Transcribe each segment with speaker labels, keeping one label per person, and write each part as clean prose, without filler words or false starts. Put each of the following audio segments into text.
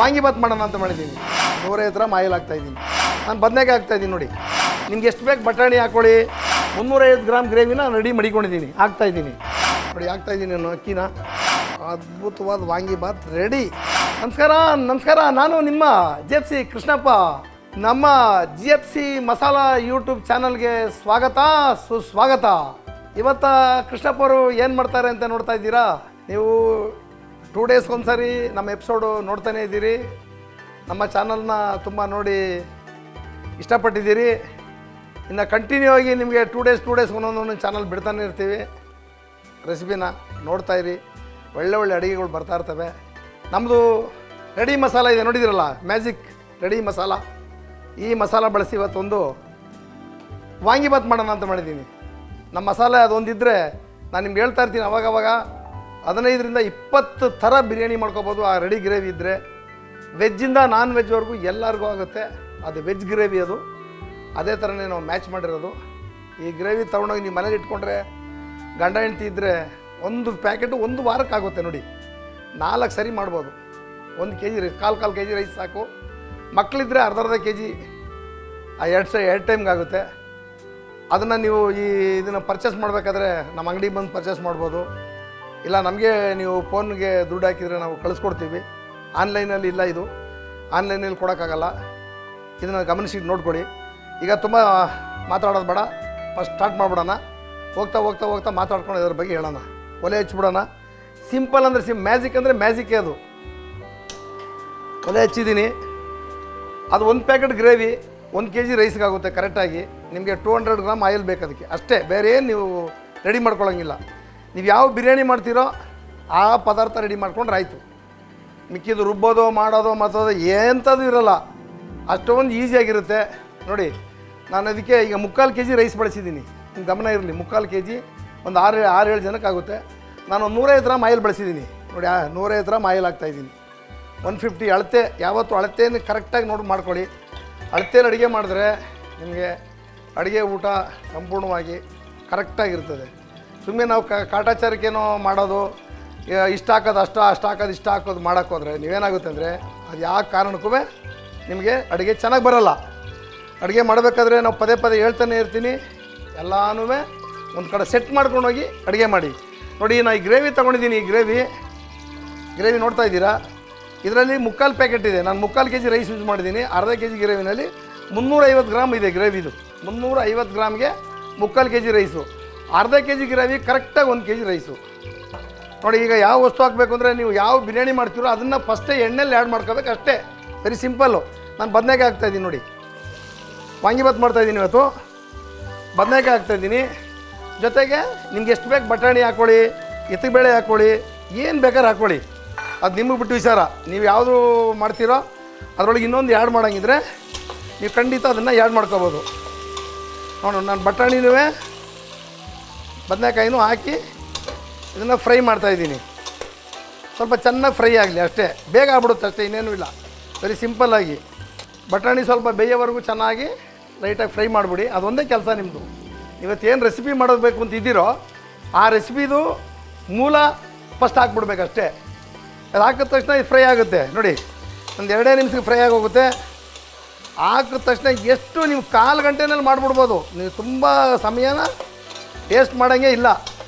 Speaker 1: ವಾಂಗಿಬಾತ್ ಮಾಡೋಣ ಅಂತ ಮಾಡಿದ್ದೀನಿ. 150 ಗ್ರಾಮ್ ಆಯಿಲ್ ಹಾಕ್ತಾಯಿದ್ದೀನಿ. ನಾನು ಬದನೆಕಾಯಿ ಹಾಕ್ತಾಯಿದ್ದೀನಿ ನೋಡಿ. ನಿಮ್ಗೆ ಎಷ್ಟು ಬೇಕು ಬಟಾಣಿ ಹಾಕ್ಕೊಳ್ಳಿ. 350 ಗ್ರಾಮ್ ಗ್ರೇವಿನ ರೆಡಿ ಮಾಡಿಕೊಂಡಿದ್ದೀನಿ, ಹಾಕ್ತಾಯಿದ್ದೀನಿ ನೋಡಿ. ಹಾಕ್ತಾಯಿದ್ದೀನಿ ನಾನು ಅಕ್ಕಿನ. ಅದ್ಭುತವಾದ ವಾಂಗಿಬಾತ್ ರೆಡಿ. ನಮಸ್ಕಾರ, ನಾನು ನಿಮ್ಮ GFC ಕೃಷ್ಣಪ್ಪ. ನಮ್ಮ GFC ಮಸಾಲಾ ಯೂಟ್ಯೂಬ್ ಚಾನಲ್ಗೆ ಸುಸ್ವಾಗತ. ಇವತ್ತು ಕೃಷ್ಣಪ್ಪ ಅವರು ಏನು ಮಾಡ್ತಾರೆ ಅಂತ ನೋಡ್ತಾ ಇದ್ದೀರಾ. ನೀವು 2 ಡೇಸ್ ಒಂದ್ಸರಿ ನಮ್ಮ ಎಪಿಸೋಡು ನೋಡ್ತಾನೆ ಇದ್ದೀರಿ. ನಮ್ಮ ಚಾನಲ್ನ ತುಂಬ ನೋಡಿ ಇಷ್ಟಪಟ್ಟಿದ್ದೀರಿ. ಇನ್ನು ಕಂಟಿನ್ಯೂ ಆಗಿ ನಿಮಗೆ 2 ಡೇಸ್ ಒಂದೊಂದು ಚಾನಲ್ ಬಿಡ್ತಾನೆ ಇರ್ತೀವಿ. ರೆಸಿಪಿನ ನೋಡ್ತಾಯಿರಿ. ಒಳ್ಳೆ ಅಡುಗೆಗಳು ಬರ್ತಾ ಇರ್ತವೆ. ನಮ್ಮದು ರೆಡಿ ಮಸಾಲ ಇದೆ ನೋಡಿದಿರಲ್ಲ, ಮ್ಯಾಜಿಕ್ ರೆಡಿ ಮಸಾಲ. ಈ ಮಸಾಲ ಬಳಸಿ ಇವತ್ತೊಂದು ವಾಂಗಿಬಾತ್ ಮಾಡೋಣ ಅಂತ ಮಾಡಿದ್ದೀನಿ. ನಮ್ಮ ಮಸಾಲೆ ಅದೊಂದಿದ್ದರೆ ನಾನು ನಿಮ್ಗೆ ಹೇಳ್ತಾ ಇರ್ತೀನಿ ಅವಾಗವಾಗ 15ರಿಂದ 20 ಥರ ಬಿರಿಯಾನಿ ಮಾಡ್ಕೋಬೋದು ಆ ರೆಡಿ ಗ್ರೇವಿ ಇದ್ದರೆ. ವೆಜ್ಜಿಂದ ನಾನ್ ವೆಜ್ವರೆಗೂ ಎಲ್ಲರಿಗೂ ಆಗುತ್ತೆ. ಅದು ವೆಜ್ ಗ್ರೇವಿ, ಅದು ಅದೇ ಥರನೇ ನಾವು ಮ್ಯಾಚ್ ಮಾಡಿರೋದು. ಈ ಗ್ರೇವಿ ತೊಗೊಂಡೋಗಿ ನೀವು ಮನೇಲಿ ಇಟ್ಕೊಂಡ್ರೆ ಗಂಡ ಹೆಂಡ್ತಿ ಇದ್ದರೆ ಒಂದು ಪ್ಯಾಕೆಟು 1 ವಾರಕ್ಕಾಗುತ್ತೆ ನೋಡಿ. 4 ಸರಿ ಮಾಡ್ಬೋದು. 1 kg ರೈಸ್, ಕಾಲು kg ರೈಸ್ ಸಾಕು. ಮಕ್ಕಳಿದ್ರೆ ಅರ್ಧ kg, ಆ 2 ಟೈಮ್ಗೆ ಆಗುತ್ತೆ. ಅದನ್ನು ನೀವು ಇದನ್ನು ಪರ್ಚೇಸ್ ಮಾಡಬೇಕಾದ್ರೆ ನಮ್ಮ ಅಂಗಡಿಗೆ ಬಂದು ಪರ್ಚೇಸ್ ಮಾಡ್ಬೋದು. ಇಲ್ಲ ನಮಗೆ ನೀವು ಫೋನ್ಗೆ ದುಡ್ಡು ಹಾಕಿದರೆ ನಾವು ಕಳಿಸ್ಕೊಡ್ತೀವಿ. ಆನ್ಲೈನಲ್ಲಿ ಇಲ್ಲ, ಇದು ಆನ್ಲೈನಲ್ಲಿ ಕೊಡೋಕ್ಕಾಗಲ್ಲ. ಇದನ್ನು ಗಮನಿಸಿ ನೋಡ್ಕೊಳ್ಳಿ. ಈಗ ತುಂಬ ಮಾತಾಡೋದು ಬೇಡ, ಫಸ್ಟ್ ಸ್ಟಾರ್ಟ್ ಮಾಡಿಬಿಡೋಣ. ಹೋಗ್ತಾ ಮಾತಾಡ್ಕೊಂಡು ಇದ್ರ ಬಗ್ಗೆ ಹೇಳೋಣ. ಒಲೆ ಹಚ್ಬಿಡೋಣ. ಸಿಂಪಲ್ ಅಂದರೆ ಮ್ಯಾಜಿಕ್ ಅಂದರೆ ಮ್ಯಾಜಿಕ್ಕೇ ಅದು. ಒಲೆ ಹಚ್ಚಿದ್ದೀನಿ. ಅದು 1 ಪ್ಯಾಕೆಟ್ ಗ್ರೇವಿ 1 kg ರೈಸ್ಗಾಗುತ್ತೆ ಕರೆಕ್ಟಾಗಿ. ನಿಮಗೆ 200 ಗ್ರಾಮ್ ಆಯಿಲ್ ಬೇಕು ಅದಕ್ಕೆ ಅಷ್ಟೇ. ಬೇರೆ ಏನು ನೀವು ರೆಡಿ ಮಾಡ್ಕೊಳ್ಳೋಂಗಿಲ್ಲ. ನೀವು ಯಾವ ಬಿರಿಯಾನಿ ಮಾಡ್ತೀರೋ ಆ ಪದಾರ್ಥ ರೆಡಿ ಮಾಡ್ಕೊಂಡ್ರೆ ಆಯಿತು. ಮಿಕ್ಕಿದ್ದು ರುಬ್ಬೋದು ಮಾಡೋದು ಮತ್ತೋದು ಎಂಥದ್ದು ಇರೋಲ್ಲ. ಅಷ್ಟೊಂದು ಈಸಿಯಾಗಿರುತ್ತೆ ನೋಡಿ. ನಾನು ಅದಕ್ಕೆ ಈಗ 3/4 kg ರೈಸ್ ಬಳಸಿದ್ದೀನಿ. ನಿಮ್ಗೆ ಗಮನ ಇರಲಿ, 3/4 kg ಒಂದು 6-7 ಜನಕ್ಕಾಗುತ್ತೆ. ನಾನು 150 ಗ್ರಾಮ್ ಆಯಿಲ್ ಬಳಸಿದ್ದೀನಿ ನೋಡಿ. 150 ಗ್ರಾಮ್ ಆಯಿಲ್ ಹಾಕ್ತಾಯಿದ್ದೀನಿ. 150 ಅಳತೆ. ಯಾವತ್ತು ಅಳತೆಯನ್ನು ಕರೆಕ್ಟಾಗಿ ನೋಡಿ ಮಾಡ್ಕೊಳ್ಳಿ. ಅಳತೆಯಲ್ಲಿ ಅಡುಗೆ ಮಾಡಿದ್ರೆ ನಿಮಗೆ ಅಡುಗೆ ಊಟ ಸಂಪೂರ್ಣವಾಗಿ ಕರೆಕ್ಟಾಗಿರ್ತದೆ. ಸುಮ್ಮನೆ ನಾವು ಕಾಟಾಚಾರಕ್ಕೇನೋ ಮಾಡೋದು, ಇಷ್ಟು ಹಾಕೋದು ಅಷ್ಟು ಹಾಕೋದು ಇಷ್ಟು ಹಾಕೋದು ಮಾಡೋಕ್ಕೋದ್ರೆ ನೀವೇನಾಗುತ್ತೆ ಅಂದರೆ ಅದು ಯಾವ ಕಾರಣಕ್ಕೂ ನಿಮಗೆ ಅಡುಗೆ ಚೆನ್ನಾಗಿ ಬರೋಲ್ಲ. ಅಡುಗೆ ಮಾಡಬೇಕಾದ್ರೆ ನಾವು ಪದೇ ಹೇಳ್ತಾನೆ ಇರ್ತೀನಿ, ಎಲ್ಲನೂ ಒಂದು ಕಡೆ ಸೆಟ್ ಮಾಡ್ಕೊಂಡೋಗಿ ಅಡುಗೆ ಮಾಡಿ. ನೋಡಿ ನಾನು ಈ ಗ್ರೇವಿ ತೊಗೊಂಡಿದ್ದೀನಿ. ಈ ಗ್ರೇವಿ ನೋಡ್ತಾ ಇದ್ದೀರಾ. ಇದರಲ್ಲಿ 3/4 ಪ್ಯಾಕೆಟ್ ಇದೆ. ನಾನು 3/4 kg ರೈಸ್ ಯೂಸ್ ಮಾಡಿದ್ದೀನಿ. ಅರ್ಧ kg ಗ್ರೇವಿನಲ್ಲಿ 350 ಗ್ರಾಮ್ ಇದೆ ಗ್ರೇವಿದು. 350 ಗ್ರಾಮ್ಗೆ 3/4 kg ರೈಸು. ಅರ್ಧ kg ಗ್ರೇವಿ ಕರೆಕ್ಟಾಗಿ 1 kg ರೈಸು. ನೋಡಿ ಈಗ ಯಾವ ವಸ್ತು ಹಾಕಬೇಕು ಅಂದರೆ ನೀವು ಯಾವ ಬಿರಿಯಾನಿ ಮಾಡ್ತೀರೋ ಅದನ್ನು ಫಸ್ಟೇ ಎಣ್ಣೆಲ್ಲಿ ಆ್ಯಡ್ ಮಾಡ್ಕೋಬೇಕು ಅಷ್ಟೇ. Very simple. ನಾನು ಬದನೆಕಾಯಿ ಹಾಕ್ತಾಯಿದ್ದೀನಿ ನೋಡಿ. ವಾಂಗಿಬಾತ್ ಮಾಡ್ತಾಯಿದ್ದೀನಿ ಇವತ್ತು. ಬದನೆಕಾಯಿ ಹಾಕ್ತಾಯಿದ್ದೀನಿ. ಜೊತೆಗೆ ನಿಮ್ಗೆ ಎಷ್ಟು ಬೇಕು ಬಟಾಣಿ ಹಾಕ್ಕೊಳ್ಳಿ, ಎತ್ತಬೇಳೆ ಹಾಕ್ಕೊಳ್ಳಿ, ಏನು ಬೇಕಾದ್ರೆ ಹಾಕ್ಕೊಳ್ಳಿ. ಅದು ನಿಮಗೆ ಬಿಟ್ಟು ವಿಚಾರ. ನೀವು ಯಾವುದು ಮಾಡ್ತೀರೋ ಅದರೊಳಗೆ ಇನ್ನೊಂದು ಆ್ಯಡ್ ಮಾಡೋಂಗಿದ್ರೆ ನೀವು ಖಂಡಿತ ಅದನ್ನು ಆ್ಯಡ್ ಮಾಡ್ಕೋಬೋದು. ನೋಡು, ನಾನು ಬಟಾಣಿನೂ ಬದನೆಕಾಯಿನೂ ಹಾಕಿ ಇದನ್ನು ಫ್ರೈ ಮಾಡ್ತಾಯಿದ್ದೀನಿ. ಸ್ವಲ್ಪ ಚೆನ್ನಾಗಿ ಫ್ರೈ ಆಗಲಿ ಅಷ್ಟೇ. ಬೇಗ ಆಗ್ಬಿಡುತ್ತೆ ಅಷ್ಟೇ, ಇನ್ನೇನೂ ಇಲ್ಲ. ವೆರಿ ಸಿಂಪಲ್ಲಾಗಿ ಬಟಾಣಿ ಸ್ವಲ್ಪ ಬೇಯೋವರೆಗೂ ಚೆನ್ನಾಗಿ ಲೈಟಾಗಿ ಫ್ರೈ ಮಾಡಿಬಿಡಿ. ಅದೊಂದೇ ಕೆಲಸ ನಿಮ್ಮದು. ಇವತ್ತೇನು ರೆಸಿಪಿ ಮಾಡೋದು ಬೇಕು ಅಂತ ಇದ್ದೀರೋ ಆ ರೆಸಿಪಿದು ಮೂಲ ಫಸ್ಟ್ ಹಾಕ್ಬಿಡ್ಬೇಕು ಅಷ್ಟೇ. ಅದು ಹಾಕಿದ ತಕ್ಷಣ ಇದು ಫ್ರೈ ಆಗುತ್ತೆ ನೋಡಿ. ಒಂದು 2 ನಿಮಿಷಕ್ಕೆ ಫ್ರೈ ಆಗೋಗುತ್ತೆ. ಹಾಕಿದ ತಕ್ಷಣ ಎಷ್ಟು ನೀವು 1/4 ಗಂಟೆನಲ್ಲಿ ಮಾಡಿಬಿಡ್ಬೋದು. ನೀವು ತುಂಬ ಸಮಯನ ವೇಸ್ಟ್ ಮಾಡೋಂಗೇ ಇಲ್ಲ.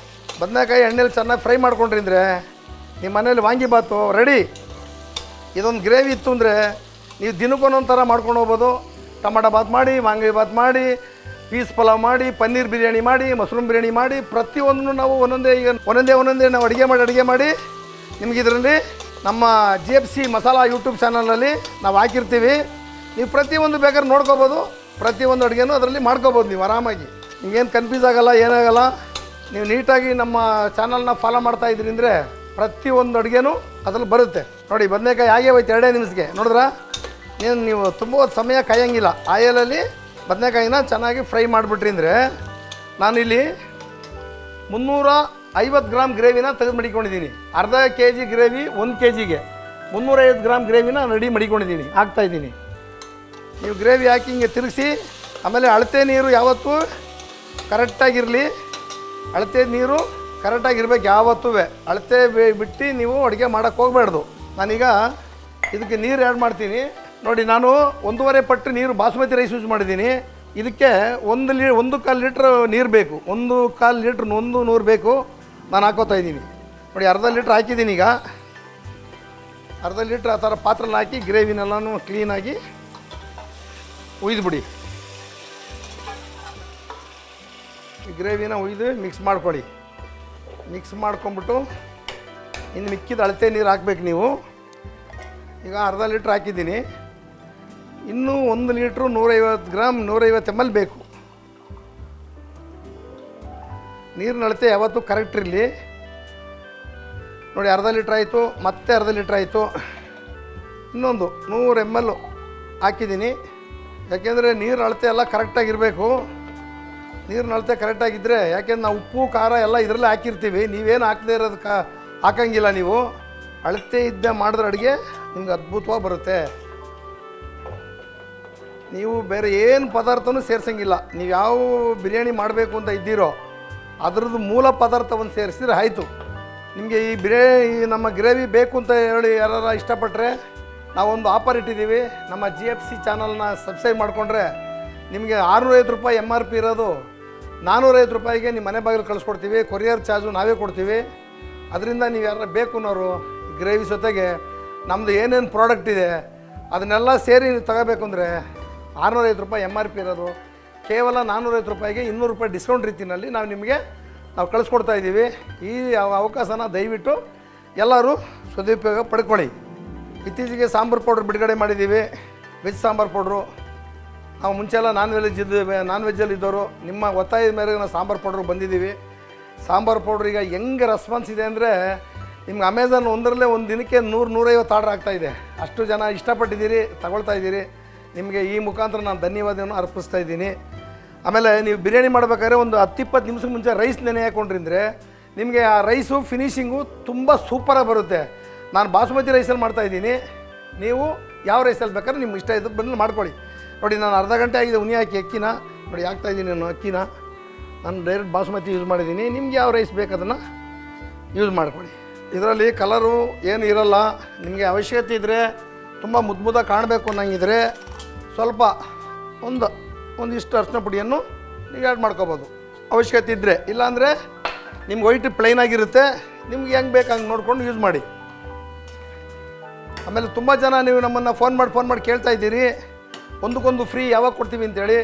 Speaker 1: ಬದನೆಕಾಯಿ ಎಣ್ಣೆಲಿ ಚೆನ್ನಾಗಿ ಫ್ರೈ ಮಾಡ್ಕೊಂಡ್ರಿ ಅಂದರೆ ನಿಮ್ಮ ಮನೇಲಿ ವಾಂಗಿಬಾತು ರೆಡಿ. ಇದೊಂದು ಗ್ರೇವಿ ಇತ್ತು ಅಂದರೆ ನೀವು ದಿನಕ್ಕೊಂದೊಂದು ಥರ ಮಾಡ್ಕೊಂಡು ಹೋಗ್ಬೋದು. ಟೊಮಾಟೊ ಬಾತ್ ಮಾಡಿ, ವಾಂಗಿಬಾತ್ ಮಾಡಿ, ಪೀಸ್ ಪಲಾವ್ ಮಾಡಿ, ಪನ್ನೀರ್ ಬಿರಿಯಾನಿ ಮಾಡಿ, ಮಶ್ರೂಮ್ ಬಿರಿಯಾನಿ ಮಾಡಿ, ಪ್ರತಿಯೊಂದನ್ನು ನಾವು ಒಂದೊಂದೇ ನಾವು ಅಡುಗೆ ಮಾಡಿ ನಿಮ್ಗೆ ಇದರಲ್ಲಿ ನಮ್ಮ GFC ಮಸಾಲಾ ಯೂಟ್ಯೂಬ್ ಚಾನಲಲ್ಲಿ ನಾವು ಹಾಕಿರ್ತೀವಿ. ನೀವು ಪ್ರತಿಯೊಂದು ಬೇಕಾದ್ರೆ ನೋಡ್ಕೋಬೋದು. ಪ್ರತಿಯೊಂದು ಅಡುಗೆನೂ ಅದರಲ್ಲಿ ಮಾಡ್ಕೋಬೋದು ನೀವು ಆರಾಮಾಗಿ. ನಿಮಗೇನು ಕನ್ಫ್ಯೂಸ್ ಆಗೋಲ್ಲ, ಏನಾಗಲ್ಲ. ನೀವು ನೀಟಾಗಿ ನಮ್ಮ ಚಾನಲ್ನ ಫಾಲೋ ಮಾಡ್ತಾ ಇದ್ರಿ ಅಂದರೆ ಪ್ರತಿಯೊಂದು ಅಡುಗೆನೂ ಅದ್ರಲ್ಲಿ ಬರುತ್ತೆ ನೋಡಿ. ಬದನೆಕಾಯಿ ಹಾಗೆ ಹೋಯ್ತು 2 ನಿಮಿಷಕ್ಕೆ ನೋಡಿದ್ರಾ. ನೀವು ತುಂಬ ಸಮಯ ಕಾಯೋಂಗಿಲ್ಲ. ಆಯಿಲಲ್ಲಿ ಬದನೆಕಾಯಿನ ಚೆನ್ನಾಗಿ ಫ್ರೈ ಮಾಡಿಬಿಟ್ರಿ ಅಂದರೆ ನಾನಿಲ್ಲಿ 350 ಗ್ರಾಮ್ ಗ್ರೇವಿನ ತೆಗೆದು ಮಡಿಕೊಂಡಿದ್ದೀನಿ. ಅರ್ಧ kg ಗ್ರೇವಿ 1 kgಗೆ 350 ಗ್ರಾಮ್ ಗ್ರೇವಿನ ರೆಡಿ ಮಡಿಕೊಂಡಿದ್ದೀನಿ, ಹಾಕ್ತಾಯಿದ್ದೀನಿ. ನೀವು ಗ್ರೇವಿ ಹಾಕಿ ಹಿಂಗೆ ತಿರುಗಿಸಿ. ಆಮೇಲೆ ಅಳತೆ ನೀರು ಯಾವತ್ತೂ ಕರೆಕ್ಟಾಗಿರಲಿ. ಅಳತೆ ನೀರು ಕರೆಕ್ಟಾಗಿರ್ಬೇಕು ಯಾವತ್ತೂ. ಅಳತೆ ಬಿಟ್ಟು ನೀವು ಅಡುಗೆ ಮಾಡೋಕ್ಕೆ ಹೋಗಬಾರ್ದು. ನಾನೀಗ ಇದಕ್ಕೆ ನೀರು ಆ್ಯಡ್ ಮಾಡ್ತೀನಿ ನೋಡಿ. ನಾನು 1.5 ಪಟ್ಟು ನೀರು ಬಾಸುಮತಿ ರೈಸ್ ಯೂಸ್ ಮಾಡಿದ್ದೀನಿ. ಇದಕ್ಕೆ 1 ಲೀಟ್ರ್ ನೀರು ಬೇಕು. 1/4 ಲೀಟ್ರ್ 100 ಬೇಕು. ನಾನು ಹಾಕೋತಾ ಇದ್ದೀನಿ ನೋಡಿ. ಅರ್ಧ ಲೀಟ್ರ್ ಹಾಕಿದ್ದೀನಿ. ಈಗ ಅರ್ಧ ಲೀಟ್ರ್ ಆ ಥರ ಪಾತ್ರೆಲಿ ಹಾಕಿ ಗ್ರೇವಿನೆಲ್ಲನೂ ಕ್ಲೀನಾಗಿ ಉಯ್ದುಬಿಡಿ. ಈ ಗ್ರೇವಿನ ಉಯ್ದು ಮಿಕ್ಸ್ ಮಾಡ್ಕೊಳ್ಳಿ. ಮಿಕ್ಸ್ ಮಾಡ್ಕೊಂಬಿಟ್ಟು ಇನ್ನು ಮಿಕ್ಕಿದ ಅಳತೆ ನೀರು ಹಾಕ್ಬೇಕು ನೀವು. ಈಗ ಅರ್ಧ ಲೀಟ್ರ್ ಹಾಕಿದ್ದೀನಿ. ಇನ್ನೂ 1 ಲೀಟ್ರು 150 ಗ್ರಾಮ್ 150 ml ಬೇಕು. ನೀರಿನ ಅಳತೆ ಯಾವತ್ತೂ ಕರೆಕ್ಟ್ ಇರಲಿ ನೋಡಿ. ಅರ್ಧ ಲೀಟ್ರ್ ಆಯಿತು, ಮತ್ತೆ ಅರ್ಧ ಲೀಟ್ರ್ ಆಯಿತು. ಇನ್ನೊಂದು 100 ml ಹಾಕಿದ್ದೀನಿ. ಯಾಕೆಂದರೆ ನೀರಿನ ಅಳತೆ ಎಲ್ಲ ಕರೆಕ್ಟಾಗಿರಬೇಕು. ನೀರಿನ ಅಳತೆ ಕರೆಕ್ಟಾಗಿದ್ದರೆ, ಯಾಕೆಂದ್ರೆ ನಾವು ಉಪ್ಪು ಖಾರ ಎಲ್ಲ ಇದರಲ್ಲೇ ಹಾಕಿರ್ತೀವಿ. ನೀವೇನು ಹಾಕದೇ ಇರೋದಕ್ಕೆ ಹಾಕಂಗಿಲ್ಲ. ನೀವು ಅಳತೆ ಇದ್ದ ಮಾಡಿದ್ರೆ ಅಡುಗೆ ನಿಮ್ಗೆ ಅದ್ಭುತವಾಗಿ ಬರುತ್ತೆ. ನೀವು ಬೇರೆ ಏನು ಪದಾರ್ಥನೂ ಸೇರಿಸಂಗಿಲ್ಲ. ನೀವು ಯಾವ ಬಿರಿಯಾನಿ ಮಾಡಬೇಕು ಅಂತ ಇದ್ದೀರೋ ಅದರದ್ದು ಮೂಲ ಪದಾರ್ಥವನ್ನು ಸೇರಿಸಿದ್ರೆ ಆಯಿತು. ನಿಮಗೆ ಈ ನಮ್ಮ ಗ್ರೇವಿ ಬೇಕು ಅಂತ ಹೇಳಿ ಯಾರು ಇಷ್ಟಪಟ್ಟರೆ ನಾವೊಂದು ಆಫರ್ ಇಟ್ಟಿದ್ದೀವಿ. ನಮ್ಮ GFC ಚಾನಲ್ನ ಸಬ್ಸ್ಕ್ರೈಬ್ ಮಾಡಿಕೊಂಡ್ರೆ ನಿಮಗೆ 650 ರೂಪಾಯಿ MRP ಇರೋದು 450 ರೂಪಾಯಿಗೆ ನಿಮ್ಮ ಮನೆ ಬಾಗಿಲು ಕಳಿಸ್ಕೊಡ್ತೀವಿ. ಕೊರಿಯರ್ ಚಾರ್ಜು ನಾವೇ ಕೊಡ್ತೀವಿ. ಅದರಿಂದ ನೀವು ಯಾರು ಬೇಕು ಅನ್ನೋರು ಗ್ರೇವಿ ಜೊತೆಗೆ ನಮ್ಮದು ಏನೇನು ಪ್ರಾಡಕ್ಟ್ ಇದೆ ಅದನ್ನೆಲ್ಲ ಸೇರಿ ತಗೋಬೇಕು ಅಂದರೆ 650 ರೂಪಾಯಿ MRP ಇರೋದು ಕೇವಲ 450 ರೂಪಾಯಿಗೆ 200 ರೂಪಾಯಿ ಡಿಸ್ಕೌಂಟ್ ರೀತಿಯಲ್ಲಿ ನಾವು ಕಳಿಸ್ಕೊಡ್ತಾ ಇದ್ದೀವಿ. ಈ ಅವಕಾಶನ ದಯವಿಟ್ಟು ಎಲ್ಲರೂ ಸದುಪಯೋಗ ಪಡ್ಕೊಳ್ಳಿ. ಇತ್ತೀಚೆಗೆ ಸಾಂಬಾರು ಪೌಡ್ರ್ ಬಿಡುಗಡೆ ಮಾಡಿದ್ದೀವಿ. Veg sambar powder. ನಾವು ಮುಂಚೆಲ್ಲ ನಾನ್ ವೆಜ್ಜಲ್ಲಿ ಇದ್ದವರು ನಿಮ್ಮ ಒತ್ತಾಯದ ಮೇರೆಗೆ ನಾವು ಸಾಂಬಾರು ಪೌಡ್ರು ಬಂದಿದ್ದೀವಿ. ಸಾಂಬಾರು ಪೌಡ್ರ್ ಈಗ ಹೆಂಗೆ ರೆಸ್ಪಾನ್ಸ್ ಇದೆ ಅಂದರೆ ನಿಮ್ಗೆ ಅಮೆಝಾನ್ ಒಂದರಲ್ಲೇ ಒಂದು ದಿನಕ್ಕೆ 100-150 ಆರ್ಡ್ರ್ ಆಗ್ತಾಯಿದೆ. ಅಷ್ಟು ಜನ ಇಷ್ಟಪಟ್ಟಿದ್ದೀರಿ, ತಗೊಳ್ತಾ ಇದ್ದೀರಿ. ನಿಮಗೆ ಈ ಮುಖಾಂತರ ನಾನು ಧನ್ಯವಾದವನ್ನು ಅರ್ಪಿಸ್ತಾ ಇದ್ದೀನಿ. ಆಮೇಲೆ ನೀವು ಬಿರಿಯಾನಿ ಮಾಡಬೇಕಾದ್ರೆ ಒಂದು 10-20 ನಿಮಿಷಕ್ಕೆ ಮುಂಚೆ ರೈಸ್ ನೆನೆ ಹಾಕ್ಕೊಂಡ್ರಿಂದರೆ ನಿಮಗೆ ಆ ರೈಸು ಫಿನಿಶಿಂಗು ತುಂಬ ಸೂಪರಾಗಿ ಬರುತ್ತೆ. ನಾನು ಬಾಸುಮತಿ ರೈಸಲ್ಲಿ ಮಾಡ್ತಾಯಿದ್ದೀನಿ. ನೀವು ಯಾವ ರೈಸಲ್ಲಿ ಬೇಕಾದ್ರೆ ನಿಮ್ಗೆ ಇಷ್ಟ ಇದ್ದದ್ದು ಬಂದು ಮಾಡ್ಕೊಳ್ಳಿ. ನೋಡಿ, ನಾನು ಅರ್ಧ ಗಂಟೆ ಆಗಿದೆ ಉನಿ ಹಾಕಿ ಅಕ್ಕಿನ ನೋಡಿ ಹಾಕ್ತಾಯಿದ್ದೀನಿ. ನಾನು ಅಕ್ಕಿನ ನಾನು ಡೈರೆಕ್ಟ್ ಬಾಸುಮತಿ ಯೂಸ್ ಮಾಡಿದ್ದೀನಿ. ನಿಮ್ಗೆ ಯಾವ ರೈಸ್ ಬೇಕು ಅದನ್ನು ಯೂಸ್ ಮಾಡ್ಕೊಳ್ಳಿ. ಇದರಲ್ಲಿ ಕಲರು ಏನು ಇರೋಲ್ಲ. ನಿಮಗೆ ಅವಶ್ಯಕತೆ ಇದ್ದರೆ ತುಂಬ ಮುದ್ದಾಗಿ ಕಾಣಬೇಕು ಅನ್ನಂಗಿದ್ರೆ ಸ್ವಲ್ಪ ಒಂದಿಷ್ಟು ಅರಿಶಿನ ಪುಡಿಯನ್ನು ನೀವು ಆ್ಯಡ್ ಮಾಡ್ಕೋಬೋದು ಅವಶ್ಯಕತೆ ಇದ್ದರೆ. ಇಲ್ಲಾಂದರೆ ನಿಮ್ಗೆ ವೈಟ್ ಪ್ಲೈನ್ ಆಗಿರುತ್ತೆ. ನಿಮ್ಗೆ ಹೆಂಗೆ ಬೇಕು ಹಂಗೆ ನೋಡ್ಕೊಂಡು ಯೂಸ್ ಮಾಡಿ. ಆಮೇಲೆ ತುಂಬ ಜನ ನೀವು ನಮ್ಮನ್ನು ಫೋನ್ ಮಾಡಿ ಕೇಳ್ತಾ ಇದ್ದೀರಿ ಒಂದಕ್ಕೊಂದು ಫ್ರೀ ಯಾವಾಗ ಕೊಡ್ತೀವಿ ಅಂತೇಳಿ.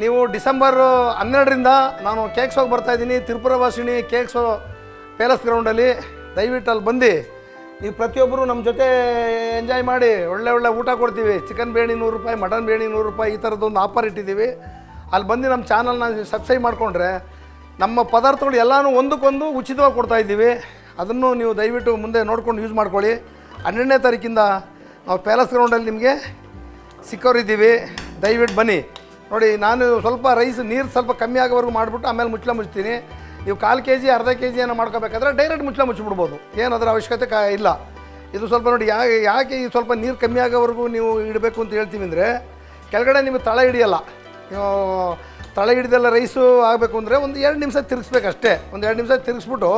Speaker 1: ನೀವು ಡಿಸೆಂಬರ್ 12ರಿಂದ ನಾನು ಕೇಕ್ ಶೋಗೆ ಬರ್ತಾಯಿದ್ದೀನಿ. Tripura Vasini cake show palace ಗ್ರೌಂಡಲ್ಲಿ. ದಯವಿಟ್ಟು ಅಲ್ಲಿ ಬಂದು ನೀವು ಪ್ರತಿಯೊಬ್ಬರು ನಮ್ಮ ಜೊತೆ ಎಂಜಾಯ್ ಮಾಡಿ. ಒಳ್ಳೆ ಊಟ ಕೊಡ್ತೀವಿ. ಚಿಕನ್ ಬಿರಿಯಾನಿ 100 ರೂಪಾಯಿ, ಮಟನ್ ಬಿರಿಯಾನಿ 100 ರೂಪಾಯಿ, ಈ ಥರದ್ದೊಂದು ಆಫರ್ ಇಟ್ಟಿದ್ದೀವಿ. ಅಲ್ಲಿ ಬಂದು ನಮ್ಮ ಚಾನಲ್ನ ಸಬ್ಸ್ಕ್ರೈಬ್ ಮಾಡಿಕೊಂಡ್ರೆ ನಮ್ಮ ಪದಾರ್ಥಗಳು ಎಲ್ಲನೂ ಒಂದಕ್ಕೊಂದು ಉಚಿತವಾಗಿ ಕೊಡ್ತಾಯಿದ್ದೀವಿ. ಅದನ್ನು ನೀವು ದಯವಿಟ್ಟು ಮುಂದೆ ನೋಡ್ಕೊಂಡು ಯೂಸ್ ಮಾಡ್ಕೊಳ್ಳಿ. 12ನೇ ತಾರೀಕಿಂದ ನಾವು ಪ್ಯಾಲೇಸ್ ಗ್ರೌಂಡಲ್ಲಿ ನಿಮಗೆ ಸಿಕ್ಕೋರಿದ್ದೀವಿ. ದಯವಿಟ್ಟು ಬನ್ನಿ. ನೋಡಿ, ನಾನು ಸ್ವಲ್ಪ ರೈಸ್ ನೀರು ಸ್ವಲ್ಪ ಕಮ್ಮಿ ಆಗೋವರೆಗೂ ಮಾಡಿಬಿಟ್ಟು ಆಮೇಲೆ ಮುಚ್ತೀನಿ. ನೀವು 1/4 kg ಅರ್ಧ kg ಏನೋ ಮಾಡ್ಕೋಬೇಕಾದ್ರೆ ಡೈರೆಕ್ಟ್ ಮುಚ್ಚಿಬಿಡ್ಬೋದು. ಏನು ಅದರ ಅವಶ್ಯಕತೆ ಇಲ್ಲ. ಇದು ಸ್ವಲ್ಪ ನೋಡಿ ಯಾಕೆ ಈ ಸ್ವಲ್ಪ ನೀರು ಕಮ್ಮಿ ಆಗೋವರೆಗೂ ನೀವು ಇಡಬೇಕು ಅಂತ ಹೇಳ್ತೀವಿ ಅಂದರೆ ಕೆಳಗಡೆ ನಿಮಗೆ ತಳ ಹಿಡಿಯಲ್ಲ. ನೀವು ತಳ ಹಿಡಿದೆಲ್ಲ ರೈಸು ಆಗಬೇಕು ಅಂದರೆ ಒಂದು 2 ನಿಮಿಷ ತಿರುಗಿಸ್ಬೇಕು ಅಷ್ಟೇ. ಒಂದು 2 ನಿಮಿಷ ತಿರುಗಿಸ್ಬಿಟ್ಟು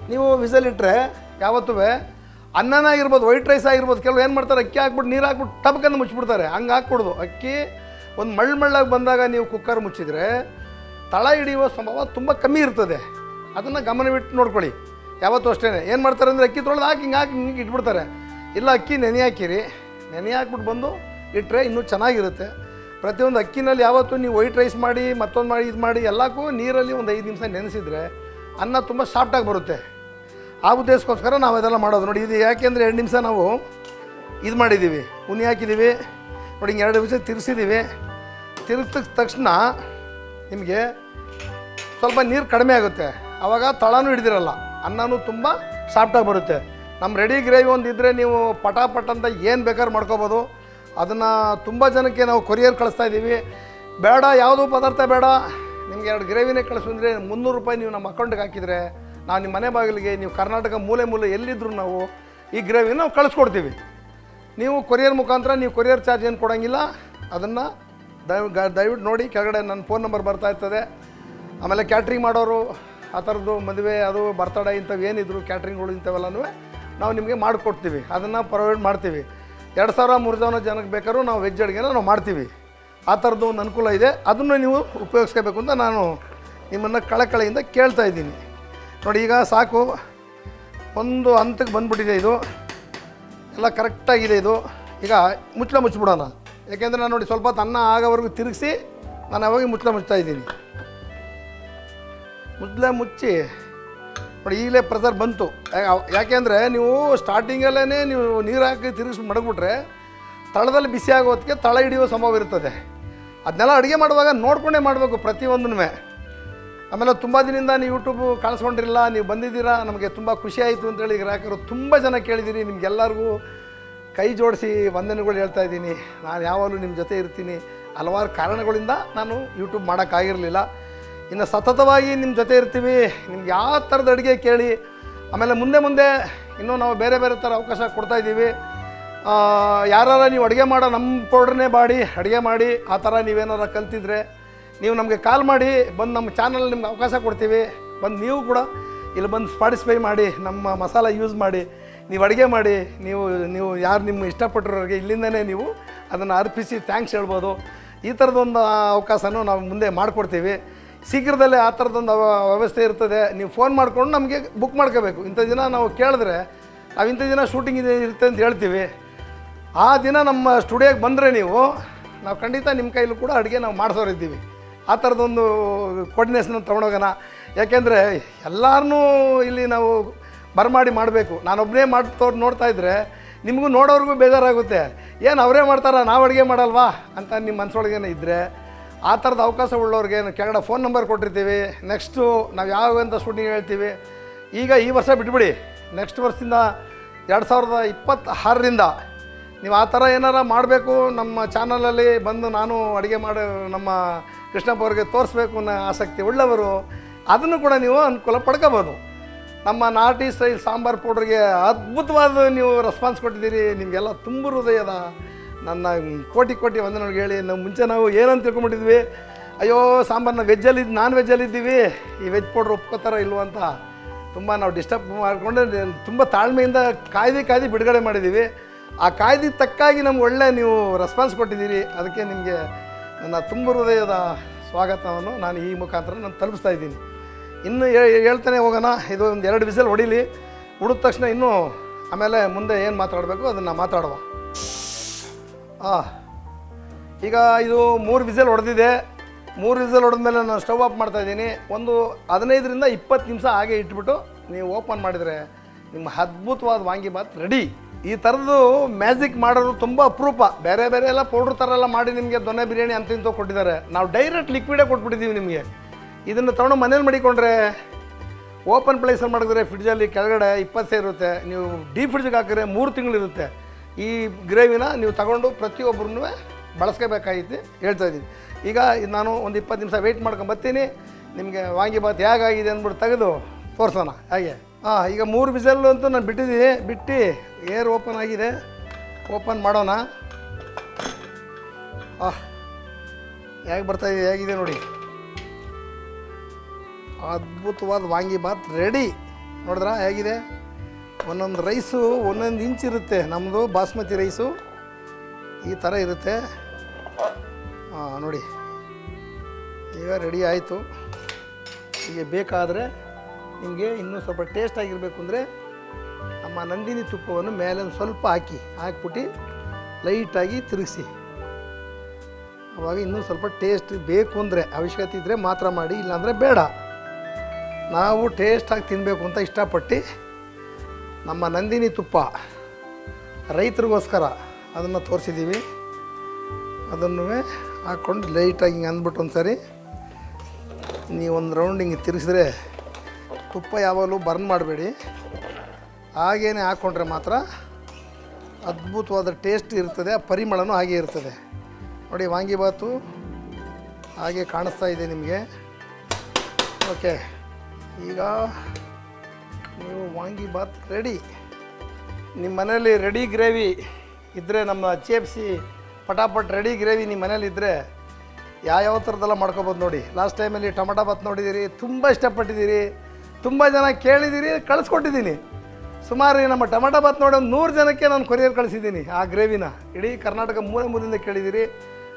Speaker 1: ನೀವು ವಿಸಲ್ ಇಟ್ಟರೆ ಯಾವತ್ತೂ ಅನ್ನನ ಆಗಿರ್ಬೋದು, ವೈಟ್ ರೈಸ್ ಆಗಿರ್ಬೋದು, ಕೆಲವು ಏನು ಮಾಡ್ತಾರೆ ಅಕ್ಕಿ ಹಾಕ್ಬಿಟ್ಟು ನೀರು ಹಾಕ್ಬಿಟ್ಟು ಟಬ್ಕಂದು ಮುಚ್ಚಿಬಿಡ್ತಾರೆ. ಹಂಗೆ ಹಾಕ್ಕೊಡ್ದು. ಅಕ್ಕಿ ಒಂದು ಮಳ್ಳಾಗಿ ಬಂದಾಗ ನೀವು ಕುಕ್ಕರ್ ಮುಚ್ಚಿದರೆ ತಳ ಹಿಡಿಯುವ ಸಂಭವ ತುಂಬ ಕಮ್ಮಿ ಇರ್ತದೆ. ಅದನ್ನು ಗಮನವಿಟ್ಟು ನೋಡ್ಕೊಳ್ಳಿ. ಯಾವತ್ತೂ ಅಷ್ಟೇ ಏನು ಮಾಡ್ತಾರೆ ಅಂದರೆ ಅಕ್ಕಿ ತೊಳೆದು ಹಿಂಗೆ ಇಟ್ಬಿಡ್ತಾರೆ. ಇಲ್ಲ, ಅಕ್ಕಿ ನೆನೆ ಹಾಕಿರಿ. ನೆನೆ ಹಾಕ್ಬಿಟ್ಟು ಬಂದು ಇಟ್ಟರೆ ಇನ್ನೂ ಚೆನ್ನಾಗಿರುತ್ತೆ. ಪ್ರತಿಯೊಂದು ಅಕ್ಕಿನಲ್ಲಿ ಯಾವತ್ತೂ ನೀವು ವೈಟ್ ರೈಸ್ ಮಾಡಿ ಮತ್ತೊಂದು ಮಾಡಿ ಇದು ಮಾಡಿ ಎಲ್ಲಕ್ಕೂ ನೀರಲ್ಲಿ ಒಂದು 5 ನಿಮಿಷ ನೆನೆಸಿದರೆ ಅನ್ನ ತುಂಬ ಸಾಫ್ಟಾಗಿ ಬರುತ್ತೆ. ಆ ಉದ್ದೇಶಕ್ಕೋಸ್ಕರ ನಾವು ಇದೆಲ್ಲ ಮಾಡೋದು. ನೋಡಿ, ಇದು ಯಾಕೆಂದರೆ 2 ನಿಮಿಷ ನಾವು ಇದು ಮಾಡಿದ್ದೀವಿ, ಉನಿ ಹಾಕಿದ್ದೀವಿ. ನೋಡಿ, ಹಿಂಗೆ 2 ನಿಮಿಷ ತಿರ್ಸಿದ್ದೀವಿ. ತಿರುಗಿದ ತಕ್ಷಣ ನಿಮಗೆ ಸ್ವಲ್ಪ ನೀರು ಕಡಿಮೆ ಆಗುತ್ತೆ. ಆವಾಗ ತಳನೂ ಹಿಡಿದಿರಲ್ಲ, ಅನ್ನನೂ ತುಂಬ ಸಾಫ್ಟಾಗಿ ಬರುತ್ತೆ. ನಮ್ಮ ರೆಡಿ ಗ್ರೇವಿ ಒಂದು ಇದ್ದರೆ ನೀವು ಪಟಾಪಟ್ ಅಂತ ಏನು ಬೇಕಾದ್ರೂ ಮಾಡ್ಕೋಬೋದು. ಅದನ್ನು ತುಂಬ ಜನಕ್ಕೆ ನಾವು ಕೊರಿಯರ್ ಕಳಿಸ್ತಾ ಇದ್ದೀವಿ. ಬೇಡ, ಯಾವುದೂ ಪದಾರ್ಥ ಬೇಡ, ನಿಮ್ಗೆ 2 ಗ್ರೇವಿನೇ ಕಳಿಸಿದ್ರೆ 300 ರೂಪಾಯಿ ನೀವು ನಮ್ಮ ಅಕೌಂಟಿಗೆ ಹಾಕಿದರೆ ನಾವು ನಿಮ್ಮ ಮನೆ ಬಾಗಿಲಿಗೆ, ನೀವು ಕರ್ನಾಟಕ ಮೂಲೆ ಎಲ್ಲಿದ್ದರೂ ನಾವು ಈ ಗ್ರೇವಿನ ನಾವು ಕಳಿಸ್ಕೊಡ್ತೀವಿ. ನೀವು ಕೊರಿಯರ್ ಮುಖಾಂತರ ನೀವು ಕೊರಿಯರ್ ಚಾರ್ಜ್ ಏನು ಕೊಡೋಂಗಿಲ್ಲ. ಅದನ್ನು ದಯವಿಟ್ಟು ನೋಡಿ, ಕೆಳಗಡೆ ನನ್ನ ಫೋನ್ ನಂಬರ್ ಬರ್ತಾ ಇರ್ತದೆ. ಆಮೇಲೆ ಕ್ಯಾಟ್ರಿಂಗ್ ಮಾಡೋರು, ಆ ಥರದ್ದು ಮದುವೆ, ಅದು ಬರ್ತಡೇ ಇಂಥವು ಏನಿದ್ರು ಕ್ಯಾಟ್ರಿಂಗ್ಗಳು ಇಂಥವೆಲ್ಲನೂ ನಾವು ನಿಮಗೆ ಮಾಡಿಕೊಡ್ತೀವಿ. ಅದನ್ನು ಪ್ರೊವೈಡ್ ಮಾಡ್ತೀವಿ. 2000-3000 ಜನಕ್ಕೆ ಬೇಕಾದ್ರೂ ನಾವು ವೆಜ್ ಅಡುಗೆನ ನಾವು ಮಾಡ್ತೀವಿ. ಆ ಥರದ್ದು ಒಂದು ಅನುಕೂಲ ಇದೆ. ಅದನ್ನು ನೀವು ಉಪಯೋಗಿಸ್ಕೋಬೇಕು ಅಂತ ನಾನು ನಿಮ್ಮನ್ನು ಕಳಕಳಿಯಿಂದ ಕೇಳ್ತಾ ಇದ್ದೀನಿ. ನೋಡಿ, ಈಗ ಸಾಕು, ಒಂದು ಹಂತಕ್ಕೆ ಬಂದುಬಿಟ್ಟಿದೆ. ಇದು ಎಲ್ಲ ಕರೆಕ್ಟಾಗಿದೆ. ಇದು ಈಗ ಮುಚ್ಚಿಬಿಡೋಣ. ಯಾಕೆಂದರೆ ನಾನು ನೋಡಿ ಸ್ವಲ್ಪ ಹೊತ್ತು ಅನ್ನ ಆಗೋವರೆಗೂ ತಿರುಗಿಸಿ ನಾನು ಅವಾಗ ಮುಚ್ತಾ ಇದ್ದೀನಿ. ಮುಚ್ಚಿ ನೋಡಿ, ಈಗಲೇ ಪ್ರೆಸರ್ ಬಂತು. ಯಾಕೆಂದರೆ ನೀವು ಸ್ಟಾರ್ಟಿಂಗಲ್ಲೇ ನೀವು ನೀರು ಹಾಕಿ ತಿರುಗಿಸಿ ಮಡಗ್ಬಿಟ್ರೆ ತಳದಲ್ಲಿ ಬಿಸಿ ಆಗೋದಕ್ಕೆ ತಳ ಹಿಡಿಯೋ ಸಂಭವ ಇರ್ತದೆ. ಅದನ್ನೆಲ್ಲ ಅಡುಗೆ ಮಾಡುವಾಗ ನೋಡ್ಕೊಂಡೇ ಮಾಡಬೇಕು ಪ್ರತಿಯೊಂದೂ. ಆಮೇಲೆ ತುಂಬ ದಿನದಿಂದ ನೀವು ಯೂಟ್ಯೂಬು ಕಾಣಿಸ್ಕೊಂಡಿರಲಿಲ್ಲ, ನೀವು ಬಂದಿದ್ದೀರಾ, ನಮಗೆ ತುಂಬ ಖುಷಿ ಆಯಿತು ಅಂತೇಳಿ ಗ್ರಾಹಕರು ತುಂಬ ಜನ ಕೇಳಿದ್ದೀರಿ. ನಿಮಗೆಲ್ಲರಿಗೂ ಕೈ ಜೋಡಿಸಿ ವಂದನೆಗಳು ಹೇಳ್ತಾ ಇದ್ದೀನಿ. ನಾನು ಯಾವಾಗಲೂ ನಿಮ್ಮ ಜೊತೆ ಇರ್ತೀನಿ. ಹಲವಾರು ಕಾರಣಗಳಿಂದ ನಾನು ಯೂಟ್ಯೂಬ್ ಮಾಡೋಕ್ಕಾಗಿರಲಿಲ್ಲ. ಇನ್ನು ಸತತವಾಗಿ ನಿಮ್ಮ ಜೊತೆ ಇರ್ತೀವಿ. ನಿಮ್ಗೆ ಯಾವ ಥರದ ಅಡುಗೆ ಕೇಳಿ, ಆಮೇಲೆ ಮುಂದೆ ಇನ್ನೂ ನಾವು ಬೇರೆ ಥರ ಅವಕಾಶ ಕೊಡ್ತಾಯಿದ್ದೀವಿ. ಯಾರು ನೀವು ಅಡುಗೆ ಮಾಡೋ ನಮ್ಮ ಪೌಡ್ರನ್ನೇ ಅಡುಗೆ ಮಾಡಿ ಆ ಥರ ನೀವೇನಾರು ಕಲ್ತಿದ್ರೆ ನೀವು ನಮಗೆ ಕಾಲ್ ಮಾಡಿ, ಬಂದು ನಮ್ಮ ಚಾನಲ್ ನಿಮ್ಗೆ ಅವಕಾಶ ಕೊಡ್ತೀವಿ. ಬಂದು ನೀವು ಕೂಡ ಇಲ್ಲಿ ಬಂದು ಪಾರ್ಟಿಸಿಪೇಟ್ ಮಾಡಿ, ನಮ್ಮ ಮಸಾಲ ಯೂಸ್ ಮಾಡಿ ನೀವು ಅಡುಗೆ ಮಾಡಿ, ನೀವು ಯಾರು ನಿಮ್ಮ ಇಷ್ಟಪಟ್ಟಿರೋರಿಗೆ ಇಲ್ಲಿಂದನೇ ನೀವು ಅದನ್ನು ಅರ್ಪಿಸಿ ಥ್ಯಾಂಕ್ಸ್ ಹೇಳ್ಬೋದು. ಈ ಥರದೊಂದು ಅವಕಾಶನೂ ನಾವು ಮುಂದೆ ಮಾಡಿಕೊಡ್ತೀವಿ. ಶೀಘ್ರದಲ್ಲೇ ಆ ಥರದೊಂದು ವ್ಯವಸ್ಥೆ ಇರ್ತದೆ. ನೀವು ಫೋನ್ ಮಾಡಿಕೊಂಡು ನಮಗೆ ಬುಕ್ ಮಾಡ್ಕೋಬೇಕು. ಇಂಥ ದಿನ ನಾವು ಕೇಳಿದ್ರೆ ನಾವು ಇಂಥ ದಿನ ಶೂಟಿಂಗ್ ಇರುತ್ತೆ ಅಂತ ಹೇಳ್ತೀವಿ. ಆ ದಿನ ನಮ್ಮ ಸ್ಟುಡಿಯೋಗೆ ಬಂದರೆ ನಾವು ಖಂಡಿತ ನಿಮ್ಮ ಕೈಲೂ ಕೂಡ ಅಡುಗೆ ನಾವು ಮಾಡಿಸೋರಿದ್ದೀವಿ. ಆ ಥರದೊಂದು ಕೋರ್ಡಿನೇಷನ್ ತೊಗೊಂಡೋಗೋಣ. ಯಾಕೆಂದರೆ ಎಲ್ಲರನ್ನೂ ಇಲ್ಲಿ ನಾವು ಬರಮಾಡಿ ಮಾಡಬೇಕು. ನಾನೊಬ್ಬನೇ ನೋಡ್ತಾ ಇದ್ದರೆ ನಿಮಗೂ ನೋಡೋರಿಗೂ ಬೇಜಾರಾಗುತ್ತೆ. ಏನು ಅವರೇ ಮಾಡ್ತಾರ, ನಾವು ಅಡುಗೆ ಮಾಡಲ್ವಾ ಅಂತ ನಿಮ್ಮ ಮನಸ್ಸೊಳಗೇನೆ ಇದ್ದರೆ, ಆ ಥರದ ಅವಕಾಶ ಉಳ್ಳವ್ರಿಗೆ ಕೆಳಗಡೆ ಫೋನ್ ನಂಬರ್ ಕೊಟ್ಟಿರ್ತೀವಿ. ನೆಕ್ಸ್ಟು ನಾವು ಯಾವಂತ ಶೂಟಿಂಗ್ ಹೇಳ್ತೀವಿ. ಈಗ ಈ ವರ್ಷ ಬಿಟ್ಬಿಡಿ, ನೆಕ್ಸ್ಟ್ ವರ್ಷದಿಂದ 2026ರಿಂದ ನೀವು ಆ ಥರ ಏನಾರ ಮಾಡಬೇಕು, ನಮ್ಮ ಚಾನಲಲ್ಲಿ ಬಂದು ನಾನು ಅಡುಗೆ ಮಾಡಿ ನಮ್ಮ ಕೃಷ್ಣಪ್ಪ ಅವ್ರಿಗೆ ತೋರಿಸ್ಬೇಕು ಅನ್ನೋ ಆಸಕ್ತಿ ಉಳ್ಳವರು ಅದನ್ನು ಕೂಡ ನೀವು ಅನುಕೂಲ ಪಡ್ಕೋಬೋದು. ನಮ್ಮ ನಾಟಿ ಸ್ಟೈಲ್ ಸಾಂಬಾರು ಪೌಡ್ರಿಗೆ ಅದ್ಭುತವಾದ ನೀವು ರೆಸ್ಪಾನ್ಸ್ ಕೊಟ್ಟಿದ್ದೀರಿ. ನಿಮಗೆಲ್ಲ ತುಂಬ ಹೃದಯದ ನನ್ನ ಕೋಟಿ ವಂದನೆಗಳು ಹೇಳಿ. ನಾವು ಮುಂಚೆ ನಾವು ಏನಂತ ತಿಳ್ಕೊಂಬಿಟ್ಟಿದ್ವಿ, ಅಯ್ಯೋ ಸಾಂಬಾರನ್ನ ನಾನ್ ವೆಜ್ಜಲ್ಲಿದ್ದೀವಿ, ಈ ವೆಜ್ ಪೌಡ್ರ್ ಒಪ್ಕೋತಾರೋ ಇಲ್ವೋ ಅಂತ ತುಂಬ ನಾವು ಡಿಸ್ಟರ್ಬ್ ಮಾಡಿಕೊಂಡು ತುಂಬ ತಾಳ್ಮೆಯಿಂದ ಕಾಯ್ದು ಬಿಡುಗಡೆ ಮಾಡಿದ್ದೀವಿ. ಆ ಕಾಯ್ದಿಗೆ ತಕ್ಕಾಗಿ ನಮ್ಗೆ ಒಳ್ಳೆ ನೀವು ರೆಸ್ಪಾನ್ಸ್ ಕೊಟ್ಟಿದ್ದೀರಿ. ಅದಕ್ಕೆ ನಿಮಗೆ ನನ್ನ ತುಂಬ ಹೃದಯದ ಸ್ವಾಗತವನ್ನು ನಾನು ಈ ಮುಖಾಂತರ ನಾನು ತಲುಪಿಸ್ತಾ ಇದ್ದೀನಿ. ಇನ್ನು ಹೇಳ್ತಾನೆ ಹೋಗೋಣ. ಇದು ಒಂದು 2 ವಿಸಿಲ್ ಹೊಡೀಲಿ. ಹುಡಿದ ತಕ್ಷಣ ಇನ್ನೂ ಆಮೇಲೆ ಮುಂದೆ ಏನು ಮಾತಾಡಬೇಕು ಅದನ್ನು ಮಾತಾಡುವ. ಈಗ ಇದು 3 ವಿಸಿಲ್ ಹೊಡೆದಿದೆ. 3 ವಿಸಿಲ್ ಹೊಡೆದ್ಮೇಲೆ ನಾನು ಸ್ಟವ್ ಆಫ್ ಮಾಡ್ತಾಯಿದ್ದೀನಿ. ಒಂದು 15ರಿಂದ 20 ನಿಮಿಷ ಹಾಗೆ ಇಟ್ಬಿಟ್ಟು ನೀವು ಓಪನ್ ಮಾಡಿದರೆ ನಿಮ್ಮ ಅದ್ಭುತವಾದ ವಾಂಗಿಬಾತ್ ರೆಡಿ. ಈ ಥರದ್ದು ಮ್ಯಾಜಿಕ್ ಮಾಡೋರು ತುಂಬ ಅಪರೂಪ. ಬೇರೆ ಎಲ್ಲ ಪೌಡ್ರ್ ಥರ ಎಲ್ಲ ಮಾಡಿ ನಿಮಗೆ ದೊನ್ನೆ ಬಿರಿಯಾನಿ ಅಂತ ಕೊಟ್ಟಿದ್ದಾರೆ. ನಾವು ಡೈರೆಕ್ಟ್ ಲಿಕ್ವಿಡೇ ಕೊಟ್ಬಿಟ್ಟಿದ್ದೀವಿ ನಿಮಗೆ. ಇದನ್ನು ತೊಗೊಂಡು ಮನೇಲಿ ಮಾಡಿಕೊಂಡ್ರೆ ಓಪನ್ ಪ್ಲೇಸಲ್ಲಿ ಮಾಡಿದ್ರೆ ಫ್ರಿಡ್ಜಲ್ಲಿ ಕೆಳಗಡೆ 20 ಸೇರುತ್ತೆ. ನೀವು ಡೀಪ್ ಫ್ರಿಡ್ಜಿಗೆ ಹಾಕಿದ್ರೆ 3 ತಿಂಗಳಿರುತ್ತೆ. ಈ ಗ್ರೇವಿನ ನೀವು ತಗೊಂಡು ಪ್ರತಿಯೊಬ್ಬರೂ ಬಳಸ್ಕೋಬೇಕಾಗಿತ್ತು ಹೇಳ್ತಾಯಿದ್ದೀನಿ. ಈಗ ನಾನು ಒಂದು 20 ನಿಮಿಷ ವೆಯ್ಟ್ ಮಾಡ್ಕೊಂಬರ್ತೀನಿ. ನಿಮಗೆ ವಾಂಗಿಬಾತ್ ಹೇಗಾಗಿದೆ ಅಂದ್ಬಿಟ್ಟು ತೆಗೆದು ತೋರಿಸೋಣ ಹಾಗೆ. ಈಗ 3 ವಿಸಲ್ ಅಂತೂ ನಾನು ಬಿಟ್ಟಿದ್ದೀನಿ. ಬಿಟ್ಟು ಏರ್ ಓಪನ್ ಆಗಿದೆ. ಓಪನ್ ಮಾಡೋಣ. ಹೇಗೆ ಬರ್ತಾಯಿದೆ, ಹೇಗಿದೆ ನೋಡಿ. ಅದ್ಭುತವಾದ ವಾಂಗಿಬಾತ್ ರೆಡಿ. ನೋಡಿದ್ರಾ ಹೇಗಿದೆ. ಒಂದೊಂದು ರೈಸು 1 ಇಂಚ್ ಇರುತ್ತೆ. ನಮ್ಮದು ಬಾಸ್ಮತಿ ರೈಸು ಈ ಥರ ಇರುತ್ತೆ. ನೋಡಿ ಈಗ ರೆಡಿ ಆಯಿತು. ಈಗ ಬೇಕಾದರೆ ನಿಮಗೆ ಇನ್ನೂ ಸ್ವಲ್ಪ ಟೇಸ್ಟ್ ಆಗಿರಬೇಕು ಅಂದರೆ ನಮ್ಮ ನಂದಿನಿ ತುಪ್ಪವನ್ನು ಮೇಲೆ ಒಂದು ಸ್ವಲ್ಪ ಹಾಕ್ಬಿಟ್ಟು ಲೈಟಾಗಿ ತಿರುಗಿಸಿ. ಅವಾಗ ಇನ್ನೂ ಸ್ವಲ್ಪ ಟೇಸ್ಟ್ ಬೇಕು ಅಂದರೆ ಅವಶ್ಯಕತೆ ಇದ್ದರೆ ಮಾತ್ರ ಮಾಡಿ, ಇಲ್ಲಾಂದರೆ ಬೇಡ. ನಾವು ಟೇಸ್ಟಾಗಿ ತಿನ್ನಬೇಕು ಅಂತ ಇಷ್ಟಪಟ್ಟು ನಮ್ಮ ನಂದಿನಿ ತುಪ್ಪ ರೈತರಿಗೋಸ್ಕರ ಅದನ್ನು ತೋರಿಸಿದ್ದೀವಿ. ಅದನ್ನು ಹಾಕ್ಕೊಂಡು ಲೈಟಾಗಿ ಹಿಂಗೆ ಅಂದ್ಬಿಟ್ಟು ಒಂದು ಸರಿ ನೀವು ಒಂದು ರೌಂಡ್ ಹಿಂಗೆ ತಿರುಗಿಸಿದ್ರೆ, ತುಪ್ಪ ಯಾವಾಗಲೂ ಬರ್ನ್ ಮಾಡಬೇಡಿ, ಹಾಗೇ ಹಾಕ್ಕೊಂಡ್ರೆ ಮಾತ್ರ ಅದ್ಭುತವಾದ ಟೇಸ್ಟ್ ಇರ್ತದೆ. ಆ ಪರಿಮಳನೂ ಹಾಗೆ ಇರ್ತದೆ. ನೋಡಿ ವಾಂಗಿಬಾತು ಹಾಗೆ ಕಾಣಿಸ್ತಾ ಇದೆ ನಿಮಗೆ. ಓಕೆ, ಈಗ ನೀವು ವಾಂಗಿಬಾತ್ ರೆಡಿ. ನಿಮ್ಮ ಮನೇಲಿ ರೆಡಿ ಗ್ರೇವಿ ಇದ್ದರೆ, ನಮ್ಮ HFC ಪಟಾಪಟ್ ರೆಡಿ ಗ್ರೇವಿ ನಿಮ್ಮ ಮನೇಲಿದ್ದರೆ ಯಾವ ಥರದ್ದೆಲ್ಲ ಮಾಡ್ಕೊಬೋದು ನೋಡಿ. ಲಾಸ್ಟ್ ಟೈಮಲ್ಲಿ ಟೊಮಟೊ ಬಾತ್ ನೋಡಿದ್ದೀರಿ, ತುಂಬ ಇಷ್ಟಪಟ್ಟಿದ್ದೀರಿ, ತುಂಬ ಜನ ಕೇಳಿದ್ದೀರಿ, ಕಳಿಸ್ಕೊಟ್ಟಿದ್ದೀನಿ. ಸುಮಾರು ನಮ್ಮ ಟೊಮೆಟೊ ಬಾತ್ ನೋಡಿ ಒಂದು 100 ಜನಕ್ಕೆ ನಾನು ಕೊರಿಯರ್ ಕಳಿಸಿದ್ದೀನಿ ಆ ಗ್ರೇವಿನ. ಇಡೀ ಕರ್ನಾಟಕ ಮೂಲೆ ಮೂಲೆಯಿಂದ ಕೇಳಿದ್ದೀರಿ,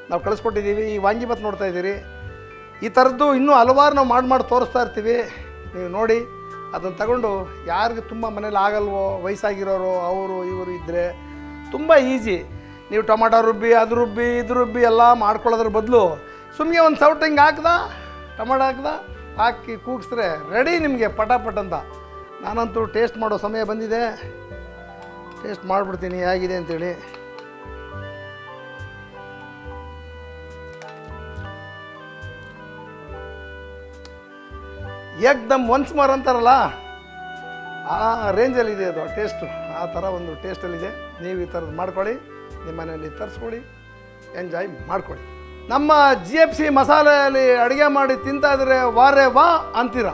Speaker 1: ನಾವು ಕಳಿಸ್ಕೊಟ್ಟಿದ್ದೀವಿ. ಈ ವಾಂಗಿಬಾತ್ ನೋಡ್ತಾ ಇದ್ದೀರಿ, ಈ ಥರದ್ದು ಇನ್ನೂ ಹಲವಾರು ನಾವು ಮಾಡಿ ತೋರಿಸ್ತಾ ಇರ್ತೀವಿ. ನೀವು ನೋಡಿ ಅದನ್ನು ತಗೊಂಡು ಯಾರಿಗೆ ತುಂಬ ಮನೇಲಿ ಆಗಲ್ವೋ, ವಯಸ್ಸಾಗಿರೋರು ಅವರು ಇವರು ಇದ್ದರೆ ತುಂಬ ಈಸಿ. ನೀವು ಟೊಮಾಟೊ ರುಬ್ಬಿ ಅದು ರುಬ್ಬಿ ಇದು ರುಬ್ಬಿ ಎಲ್ಲ ಮಾಡ್ಕೊಳ್ಳೋದ್ರ ಬದಲು ಸುಮ್ಮನೆ ಒಂದು ಸೌಟ್ ಹಿಂಗೆ ಹಾಕ್ದ, ಟೊಮಾಟೊ ಹಾಕಿ ಕೂಗಿಸಿದ್ರೆ ರೆಡಿ ನಿಮಗೆ ಪಟಾಪಟ್ ಅಂತ. ನಾನಂತೂ ಟೇಸ್ಟ್ ಮಾಡೋ ಸಮಯ ಬಂದಿದೆ, ಟೇಸ್ಟ್ ಮಾಡಿಬಿಡ್ತೀನಿ ಹೇಗಿದೆ ಅಂತೇಳಿ. ಏಕ್ದಮ್ ಒನ್ಸ್ ಮೋರ್ ಅಂತಾರಲ್ಲ, ಆ ರೇಂಜಲ್ಲಿದೆ ಅದು ಟೇಸ್ಟು. ಆ ಥರ ಒಂದು ಟೇಸ್ಟಲ್ಲಿದೆ. ನೀವು ಈ ಥರದ್ದು ಮಾಡ್ಕೊಳ್ಳಿ, ನಿಮ್ಮ ಮನೆಯಲ್ಲಿ ತರಿಸ್ಕೊಳ್ಳಿ, ಎಂಜಾಯ್ ಮಾಡ್ಕೊಳ್ಳಿ. ನಮ್ಮ GFC ಮಸಾಲೆಯಲ್ಲಿ ಅಡುಗೆ ಮಾಡಿ ತಿಂತಾಯಿದ್ರೆ ವಾರೇ ವಾ ಅಂತೀರ.